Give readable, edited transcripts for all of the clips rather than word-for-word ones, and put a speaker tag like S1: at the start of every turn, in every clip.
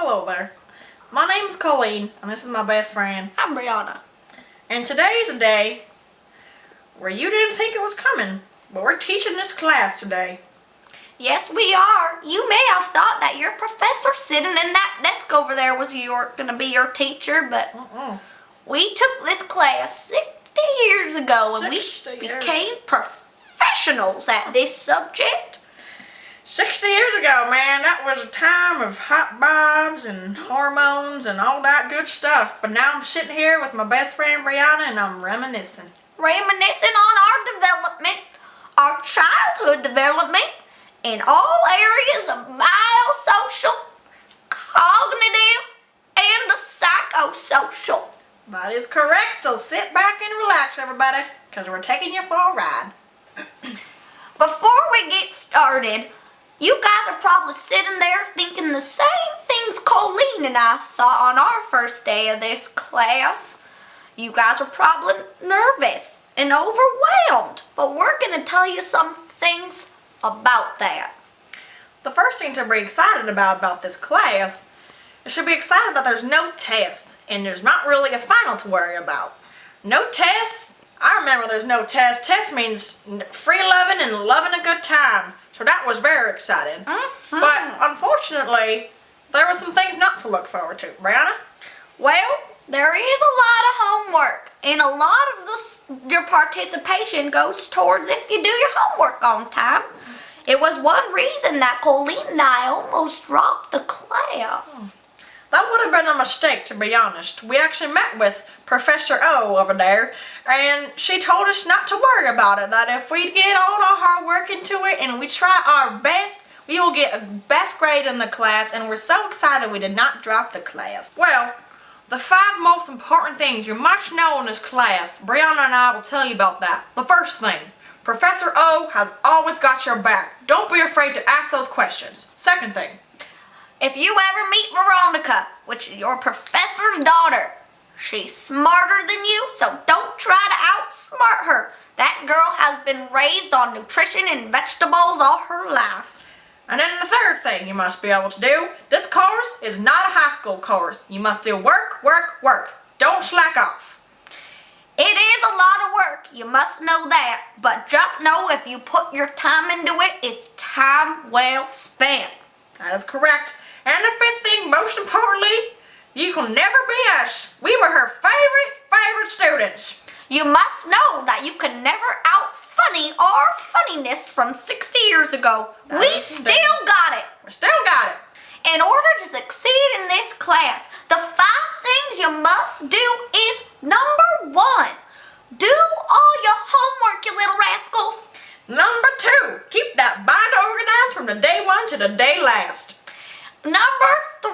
S1: Hello there. My name's Colleen, and this is my best friend.
S2: I'm Brianna.
S1: And today's a day where you didn't think it was coming, but we're teaching this class today.
S2: Yes, we are. You may have thought that your professor sitting in that desk over there was going to be your teacher, but we took this class 60 years ago, and we became professionals at this subject.
S1: 60 years ago, man, that was a time of hot bods and hormones and all that good stuff. But now I'm sitting here with my best friend Brianna, and I'm reminiscing.
S2: Reminiscing on our development, our childhood development, in all areas of biosocial, cognitive, and the psychosocial.
S1: That is correct, so sit back and relax, everybody, because we're taking you for a ride.
S2: Before we get started, you guys are probably sitting there thinking the same things Colleen and I thought on our first day of this class. You guys are probably nervous and overwhelmed, but we're going to tell you some things about that.
S1: The first thing to be excited about this class, you should be excited that there's no tests, and there's not really a final to worry about. No tests? I remember there's no test. Test means free loving and loving a good time. So that was very exciting. But unfortunately, there were some things not to look forward to. Brianna?
S2: Well, there is a lot of homework, and a lot of your participation goes towards if you do your homework on time. It was one reason that Colleen and I almost dropped the class.
S1: That would have been a mistake, to be honest. We actually met with Professor O over there, and she told us not to worry about it, that if we get all our hard work into it and we try our best, we will get a best grade in the class, and we're so excited we did not drop the class. Well, the 5 most important things you must know in this class, Brianna and I will tell you about that. The first thing, Professor O has always got your back. Don't be afraid to ask those questions. Second thing,
S2: if you ever meet Veronica, which is your professor's daughter, she's smarter than you, so don't try to outsmart her. That girl has been raised on nutrition and vegetables all her life.
S1: and then the third thing you must be able to do, this course is not a high school course. You must do work, work, work. Don't slack off.
S2: It is a lot of work, you must know that, but just know if you put your time into it, it's time well spent.
S1: That is correct. And the fifth thing, most importantly, you can never be us. We were her favorite students.
S2: You must know that you can never out-funny our funniness from 60 years ago. We still got it.
S1: We still got it.
S2: In order to succeed in this class, the 5 things you must do is number 1, do all your homework, you little rascals.
S1: Number 2, keep that binder organized from the day 1 to the day last.
S2: Number 3,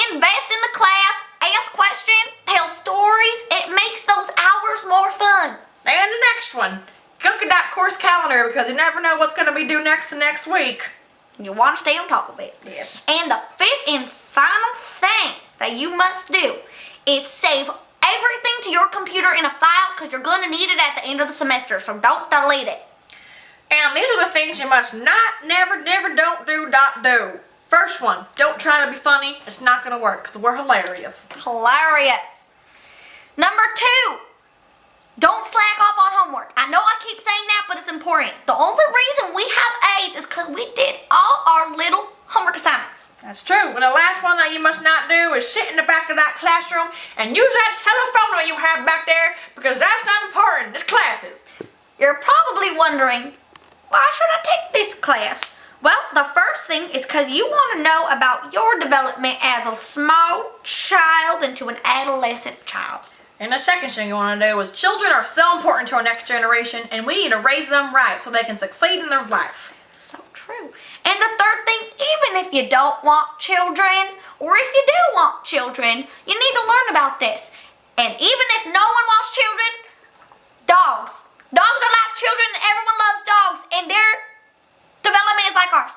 S2: invest in the class, ask questions, tell stories. It makes those hours more fun.
S1: And the next one, look at that course calendar because you never know what's going to be due next week.
S2: You want to stay on top of it.
S1: Yes.
S2: And the 5th and final thing that you must do is save everything to your computer in a file because you're going to need it at the end of the semester, so don't delete it.
S1: And these are the things you must not, never, don't do. First one, don't try to be funny. It's not going to work because we're hilarious.
S2: Hilarious. Number 2, don't slack off on homework. I know I keep saying that, but it's important. The only reason we have A's is because we did all our little homework assignments.
S1: That's true. And the last one that you must not do is sit in the back of that classroom and use that telephone that you have back there because that's not important. This class is.
S2: You're probably wondering, why should I take this class? Well, the first thing is because you want to know about your development as a small child into an adolescent child.
S1: And the second thing you want to do is children are so important to our next generation and we need to raise them right so they can succeed in their life.
S2: So true. And the third thing, even if you don't want children, or if you do want children, you need to learn about this. And even if no one wants children, dogs. Dogs are like children and everyone loves dogs and their development is like ours.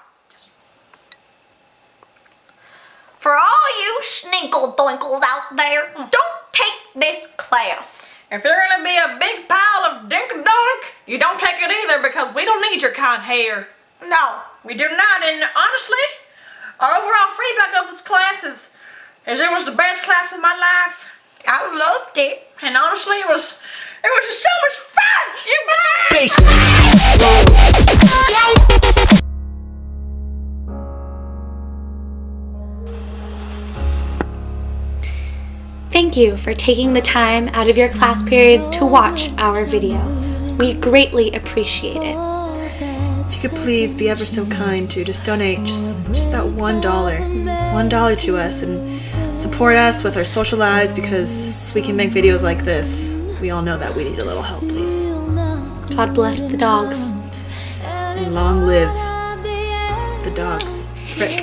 S2: For all you schninkle doinkles out there, don't take this class.
S1: If you're going to be a big pile of dink-a-donk, you don't take it either because we don't need your kind hair.
S2: No.
S1: We do not, and honestly, our overall feedback of this class classes is it was the best class of my life.
S2: I loved it.
S1: And honestly, it was just so much fun. You
S3: Thank you for taking the time out of your class period to watch our video. We greatly appreciate it.
S4: If you could please be ever so kind to just donate just that $1 to us and support us with our social lives, because we can make videos like this. We all know that we need a little help, please.
S3: God bless the dogs.
S4: And long live the dogs. Frick.